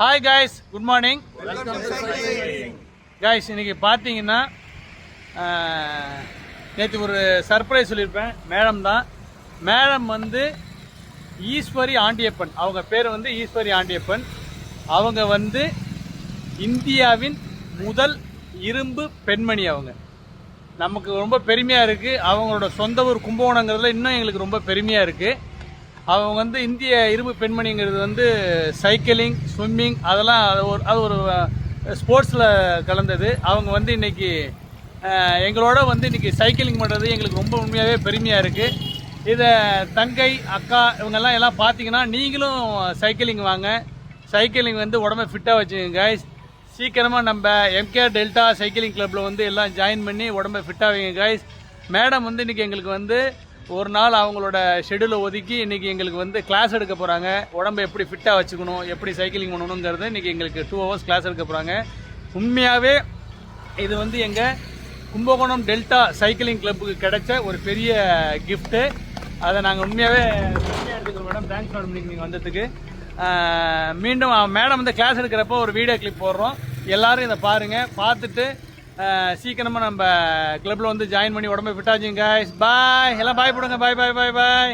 Hi guys, good morning guys. இன்னைக்கு பார்த்தீங்கன்னா நேற்று ஒரு சர்ப்ரைஸ் சொல்லியிருப்பேன். மேடம் வந்து ஈஸ்வரி ஆண்டியப்பன். அவங்க பேர் வந்து ஈஸ்வரி ஆண்டியப்பன். அவங்க வந்து இந்தியாவின் முதல் இரும்பு பெண்மணி. அவங்க நமக்கு ரொம்ப பெருமையாக இருக்குது. அவங்களோட சொந்த ஊர் கும்பகோணங்கிறதுல இன்னும் எங்களுக்கு ரொம்ப பெருமையாக இருக்குது. அவங்க வந்து இந்திய இரும்பு பெண்மணிங்கிறது வந்து சைக்கிளிங், ஸ்விம்மிங் அதெல்லாம் அது ஒரு ஸ்போர்ட்ஸில் கலந்தது. அவங்க வந்து இன்றைக்கி எங்களோட வந்து இன்றைக்கி சைக்கிளிங் பண்ணுறது எங்களுக்கு ரொம்ப உண்மையாகவே பெருமையாக இருக்குது. இதை தங்கை, அக்கா இவங்கெல்லாம் பார்த்தீங்கன்னா நீங்களும் சைக்கிளிங் வாங்க. சைக்கிளிங் வந்து உடம்பை ஃபிட்டாக வச்சுக்கோங்க கைஸ். சீக்கிரமாக நம்ம எம்கே டெல்டா சைக்கிளிங் கிளப்பில் வந்து எல்லாம் ஜாயின் பண்ணி உடம்பை ஃபிட்டாக வைங்க கைஸ். மேடம் வந்து இன்றைக்கி எங்களுக்கு வந்து ஒரு நாள் அவங்களோட ஷெடியூலை ஒதுக்கி இன்றைக்கி எங்களுக்கு வந்து கிளாஸ் எடுக்க போகிறாங்க. உடம்பை எப்படி ஃபிட்டாக வச்சுக்கணும், எப்படி சைக்கிளிங் பண்ணணுங்கிறது இன்றைக்கி எங்களுக்கு 2 hours கிளாஸ் எடுக்க போகிறாங்க. உண்மையாகவே இது வந்து எங்கள் கும்பகோணம் டெல்டா சைக்கிளிங் கிளப்புக்கு கிடைச்ச ஒரு பெரிய கிஃப்ட்டு. அதை நாங்கள் உண்மையாகவே எடுத்துக்கிறோம் மேடம். தேங்க்ஸ் மேடம் நீங்கள் வந்ததுக்கு. மீண்டும் மேடம் வந்து கிளாஸ் எடுக்கிறப்போ ஒரு வீடியோ கிளிப் போடுறோம். எல்லோரும் இதை பாருங்கள். பார்த்துட்டு சீக்கிரமாக நம்ம கிளப்பில் வந்து ஜாயின் பண்ணி உடம்பை ஃபிட்டாச்சுங்க கைஸ். பாய். எல்லாம் பாய் போடுங்க. பாய் பாய் பாய் பாய்.